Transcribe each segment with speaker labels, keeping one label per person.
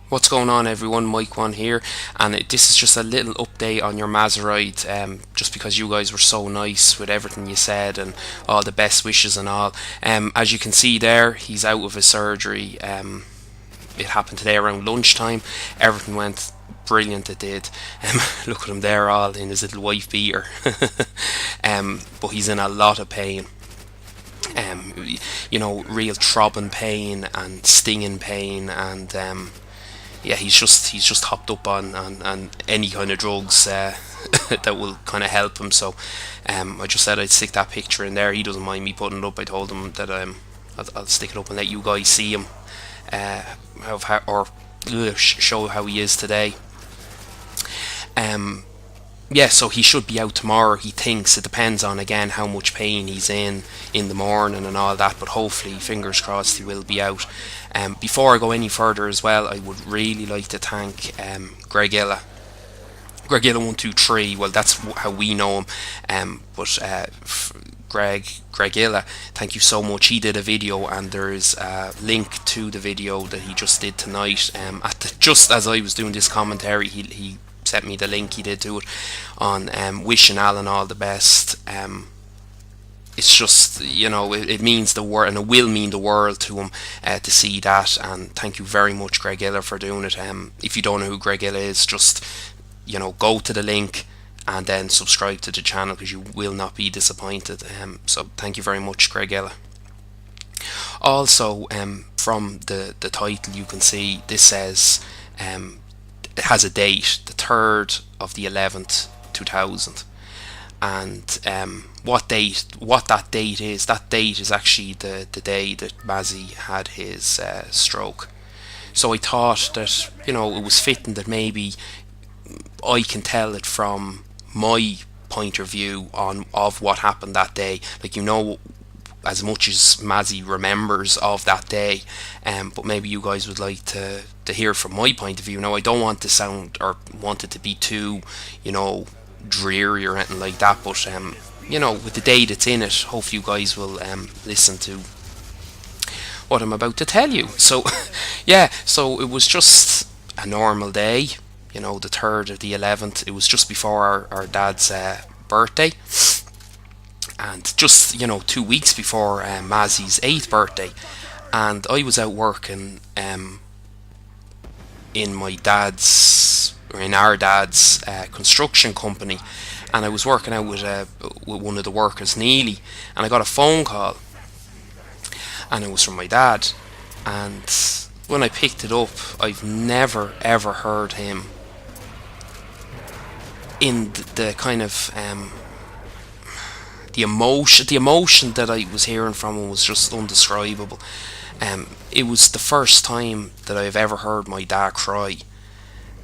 Speaker 1: What's going on, everyone? Mike One here, and this is just a little update on your Mazzi ride. Just because you guys were so nice with everything you said and all the best wishes and all. As you can see there, he's out of his surgery. It happened today around lunchtime. Everything went brilliant. It did. Look at him there, all in his little wife beater. But he's in a lot of pain. Real throbbing pain and stinging pain, and yeah, he's just hopped up on any kind of drugs that will kind of help him. So I just said I'd stick that picture in there. He doesn't mind me putting it up. I told him that I'll stick it up and let you guys see him, show how he is today. Yeah, so he should be out tomorrow, he thinks. It depends on, again, how much pain he's in the morning and all that, but hopefully, fingers crossed, he will be out. Before I go any further as well, I would really like to thank Greg Illa. Greg Illa 123, well, that's how we know him, but Greg Illa, thank you so much. He did a video, and there's a link to the video that he just did tonight. Just as I was doing this commentary, he sent me the link. He did do it on wishing Alan all the best. It's just, it means the world, and it will mean the world to him to see that. And thank you very much, Greg Illa, for doing it. If you don't know who Greg Illa is, just go to the link and then subscribe to the channel, because you will not be disappointed. So thank you very much, Greg Illa. Also, from the title, you can see this says it has a date, the 3rd of the 11th 2000, and what that date is actually the day that Mazzi had his stroke. So I thought that it was fitting that maybe I can tell it from my point of view of what happened that day, as much as Mazzi remembers of that day, but maybe you guys would like to hear from my point of view. Now, I don't want to sound or want it to be too, dreary or anything like that, but with the day that's in it, hopefully you guys will listen to what I'm about to tell you. So, yeah, so it was just a normal day, the 3rd of the 11th. It was just before our dad's birthday. And just 2 weeks before Mazzi's 8th birthday, and I was out working in our dad's construction company, and I was working out with one of the workers, Neely, and I got a phone call, and it was from my dad. And when I picked it up, I've never ever heard him in the kind of the emotion that I was hearing from him was just undescribable. It was the first time that I've ever heard my dad cry.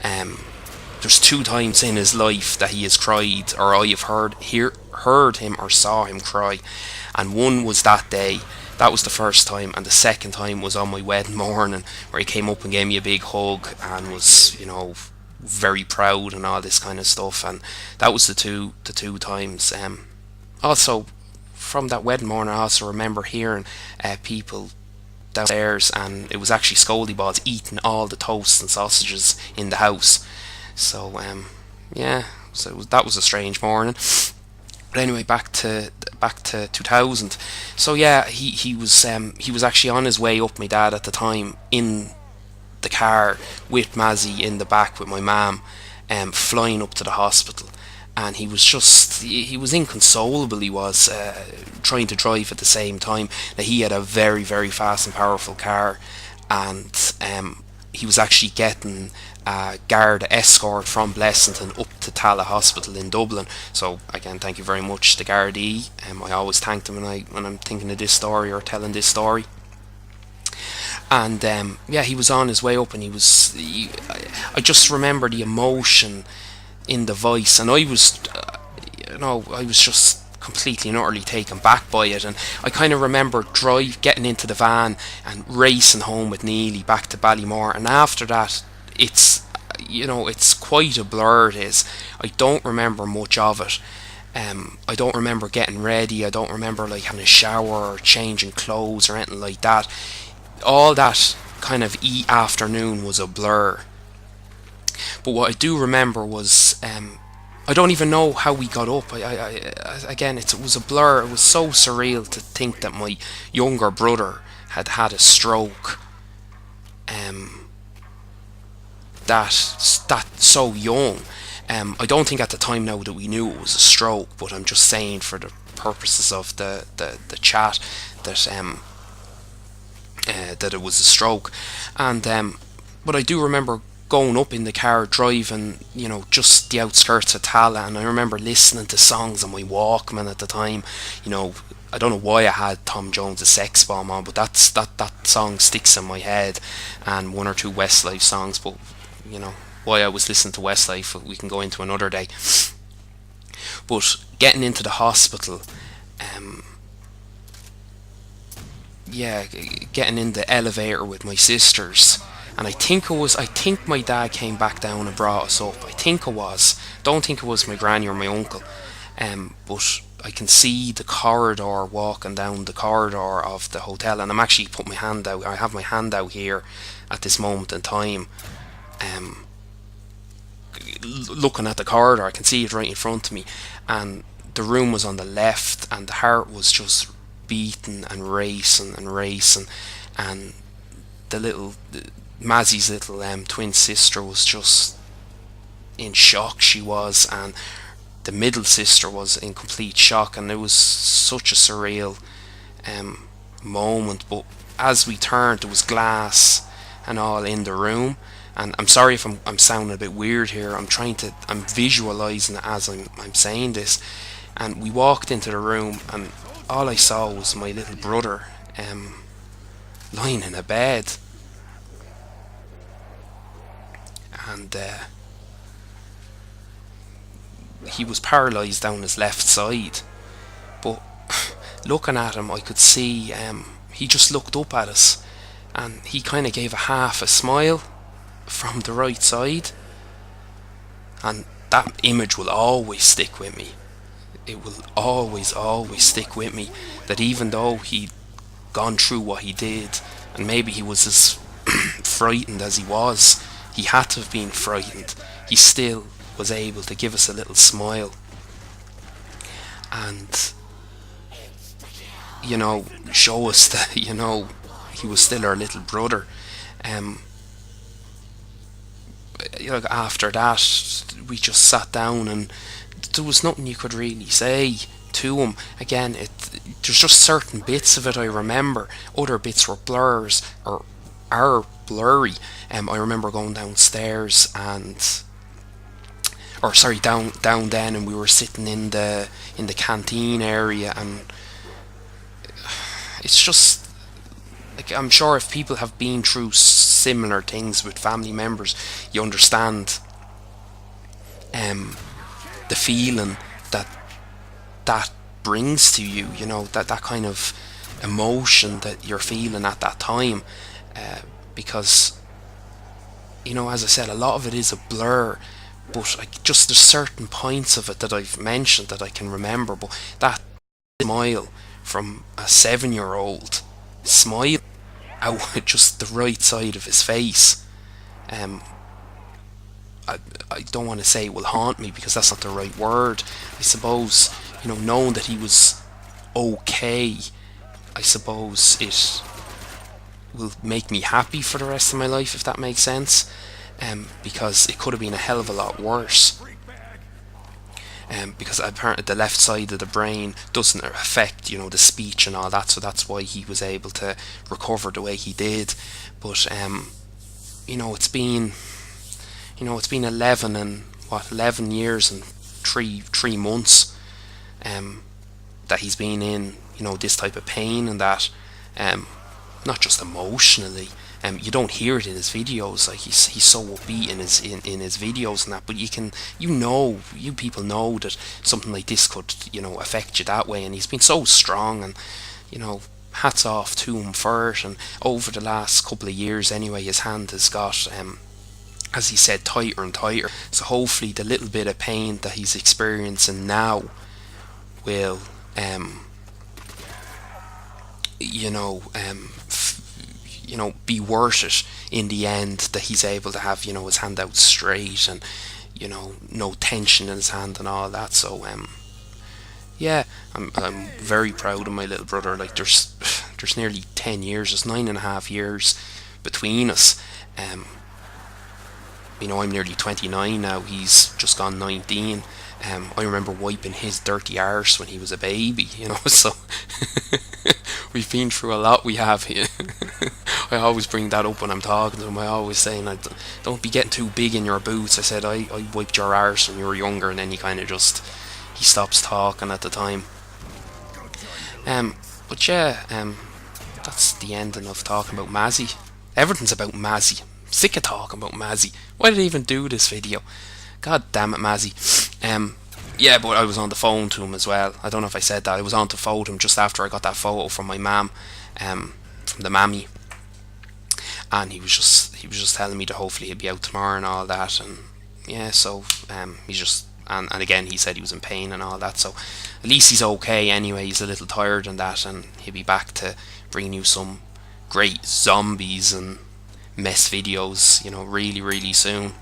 Speaker 1: There's 2 times in his life that he has cried, or I have heard him or saw him cry, and one was that day. That was the first time, and the second time was on my wedding morning, where he came up and gave me a big hug and was, very proud and all this kind of stuff. And that was the two times. Also, from that wedding morning, I also remember hearing people downstairs, and it was actually Scoldy Balls eating all the toasts and sausages in the house. So, yeah, that was a strange morning. But anyway, back to 2000. So yeah, he was actually on his way up, my dad at the time, in the car with Mazzi in the back with my mum, flying up to the hospital. And he was inconsolable. He was trying to drive at the same time. Now, he had a very, very fast and powerful car, and he was actually getting a guard escort from Blessington up to Tala Hospital in Dublin. So again, thank you very much to Gardaí. I always thank them when I'm thinking of this story or telling this story. And yeah, he was on his way up, and I just remember the emotion in the voice, and I was just completely and utterly taken back by it. And I kind of remember getting into the van and racing home with Neely back to Ballymore. And after that, it's quite a blur. It is. I don't remember much of it. I don't remember getting ready. I don't remember like having a shower or changing clothes or anything like that. All that kind of afternoon was a blur. But what I do remember was, I don't even know how we got up. Again, it was a blur. It was so surreal to think that my younger brother had had a stroke. Um, that so young. I don't think at the time now that we knew it was a stroke, but I'm just saying for the purposes of the chat that that it was a stroke. And but I do remember going up in the car driving, just the outskirts of Tala, and I remember listening to songs on my Walkman at the time. I don't know why I had Tom Jones' Sex Bomb on, but that song sticks in my head, and one or two Westlife songs. But why I was listening to Westlife, we can go into another day. But getting into the hospital, um, yeah, getting in the elevator with my sisters, and I think my dad came back down and brought us up. I think it was. Don't think it was my granny or my uncle. But I can see the corridor, walking down the corridor of the hotel, and I'm actually put my hand out. I have my hand out here at this moment in time. Um, Looking at the corridor, I can see it right in front of me, and the room was on the left, and the heart was just beating and racing and racing, and the little Mazzi's little twin sister was just in shock. She was, and the middle sister was in complete shock, and it was such a surreal um, moment. But as we turned, there was glass and all in the room. And I'm sorry if I'm sounding a bit weird here. I'm visualizing it as I'm saying this. And we walked into the room, and all I saw was my little brother lying in a bed. And he was paralysed down his left side. But looking at him, I could see he just looked up at us, and he kind of gave a half a smile from the right side, and that image will always stick with me. It will always stick with me, that even though he'd gone through what he did, and maybe he was as frightened as he had to have been frightened, he still was able to give us a little smile, and show us that he was still our little brother. um After that, we just sat down, and there was nothing you could really say to him. Again, there's just certain bits of it I remember. Other bits were blurs, or are blurry. I remember going downstairs, or sorry, down then, and we were sitting in the canteen area, and it's just like, I'm sure if people have been through similar things with family members, you understand the feeling that that brings to you. That kind of emotion that you're feeling at that time, because as I said, a lot of it is a blur. But just there's certain points of it that I've mentioned that I can remember. But that smile from a 7-year-old, smile out just the right side of his face. Um, I don't want to say it will haunt me, because that's not the right word. I suppose, knowing that he was okay, I suppose it will make me happy for the rest of my life, if that makes sense. Because it could have been a hell of a lot worse. Because apparently the left side of the brain doesn't affect, the speech and all that, so that's why he was able to recover the way he did. But it's been 11 years and three months that he's been in, this type of pain, and that, not just emotionally. You don't hear it in his videos. Like, he's so upbeat in his videos and that, but you people know that something like this could affect you that way, and he's been so strong, and hats off to him for it. And over the last couple of years anyway, his hand has got, as he said, tighter and tighter. So hopefully the little bit of pain that he's experiencing now will, you know, be worth it in the end, that he's able to have, his hand out straight, and no tension in his hand and all that. So yeah, I'm very proud of my little brother. Like, there's nearly 10 years, there's 9.5 years between us. Um, I'm nearly 29 now. He's just gone 19. I remember wiping his dirty arse when he was a baby. So we've been through a lot. We have here. I always bring that up when I'm talking to him. I always say, like, don't be getting too big in your boots. I said, I wiped your arse when you were younger, and then he stops talking at the time. But yeah, that's the ending of talking about Mazzi. Everything's about Mazzi. Sick of talking about Mazzi. Why did I even do this video? God damn it, Mazzi. Yeah, but I was on the phone to him as well. I don't know if I said that. I was on to phone him just after I got that photo from my mum, from the mammy, and he was just telling me that hopefully he'll be out tomorrow and all that. And yeah, so he's just, and again, he said he was in pain and all that. So at least he's okay anyway. He's a little tired and that, and he'll be back to bringing you some great zombies and mess videos, really, really soon.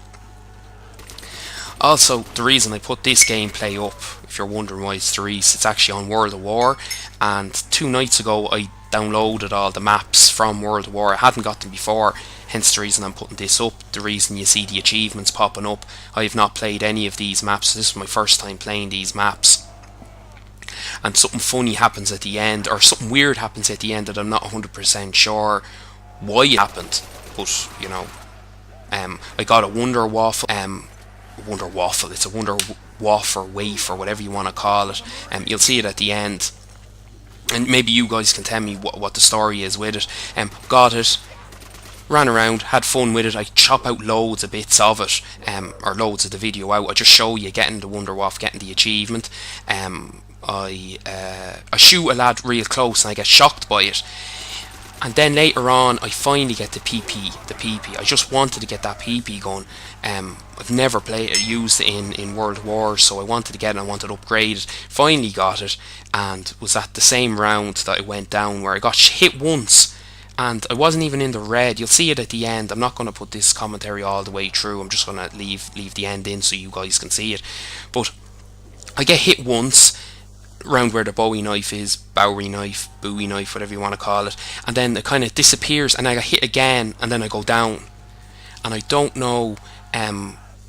Speaker 1: Also, the reason I put this gameplay up, if you're wondering why it's Therese, it's actually on World of War, and 2 nights ago I downloaded all the maps from World of War. I hadn't got them before, hence the reason I'm putting this up, the reason you see the achievements popping up. I have not played any of these maps, this is my first time playing these maps. And something funny happens at the end, or something weird happens at the end that I'm not 100% sure why it happened. But, I got a Wonder Waffle, it's a Wonder Waffle, wafer, whatever you want to call it. You'll see it at the end, and maybe you guys can tell me what the story is with it. Got it, ran around, had fun with it. I chop out loads of bits of it, or loads of the video out. I just show you getting the Wonder Waffle, getting the achievement. I shoot a lad real close and I get shocked by it. And then later on, I finally get the PP. I just wanted to get that PP gun. I've never used it in World War, so I wanted to get it. I wanted to upgrade it. Finally got it, and was at the same round that I went down where I got hit once, and I wasn't even in the red. You'll see it at the end. I'm not going to put this commentary all the way through. I'm just going to leave the end in so you guys can see it. But I get hit once, round where the Bowie knife is, Bowie knife, whatever you want to call it, and then it kind of disappears, and I get hit again, and then I go down, and I don't know,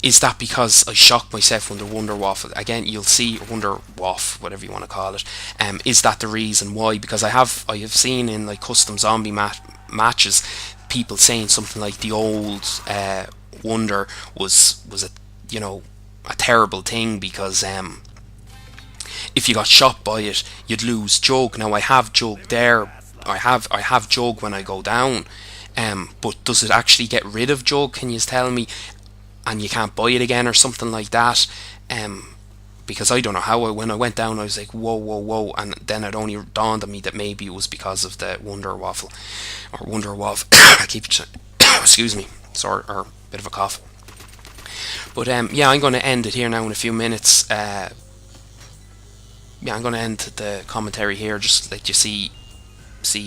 Speaker 1: is that because I shocked myself under Wonder Waffle? Again, you'll see Wonder Waffle, whatever you want to call it. Is that the reason why? Because I have seen in like custom zombie matches people saying something like the old Wonder was a terrible thing because if you got shot by it, you'd lose Jug. Now I have Jug there. I have Jug when I go down. But does it actually get rid of Jug? Can you tell me? And you can't buy it again or something like that. Because I don't know how. When I went down, I was like, whoa, and then it only dawned on me that maybe it was because of the Wonder Waffle or Wonder Waffle. I keep excuse me, sorry, or a bit of a cough. But yeah, I'm going to end it here now in a few minutes. Yeah, I'm going to end the commentary here, just let you see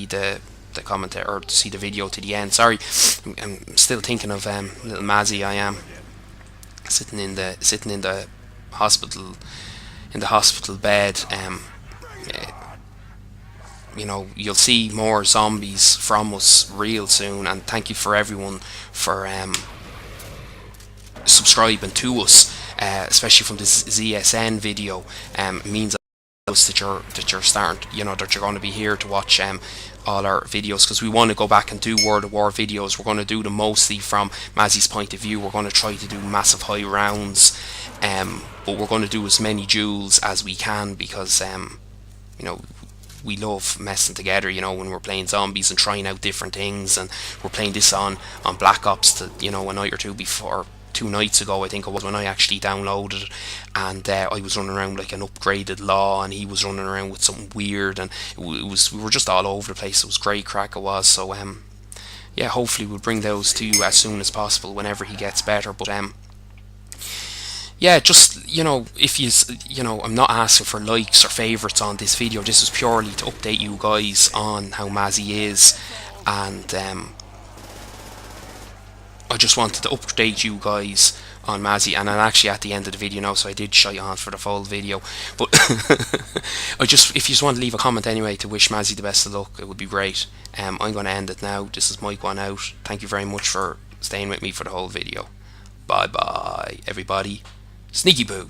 Speaker 1: the commentary, or see the video to the end. Sorry, I'm still thinking of little Mazzi. I am sitting in the hospital bed. You'll see more zombies from us real soon, and thank you for everyone for subscribing to us, especially from this ZSN video. It means that you're starting, that you're going to be here to watch all our videos, because we want to go back and do World of War videos. We're going to do them mostly from Mazzi's point of view. We're going to try to do massive high rounds, but we're going to do as many duels as we can, because we love messing together, when we're playing zombies and trying out different things. And we're playing this on Black Ops a night or two before. 2 nights ago, I think it was, when I actually downloaded it, and I was running around like an upgraded Law, and he was running around with something weird, and we were just all over the place. It was great crack, it was. So yeah, hopefully we'll bring those to you as soon as possible whenever he gets better. But yeah, just, if I'm not asking for likes or favorites on this video. This is purely to update you guys on how Mazzy is, and I just wanted to update you guys on Mazzy. And I'm actually at the end of the video now, so I did shite on for the full video. But if you just want to leave a comment anyway to wish Mazzy the best of luck, it would be great. I'm going to end it now. This is Mike One out. Thank you very much for staying with me for the whole video. Bye bye, everybody. Sneaky boo.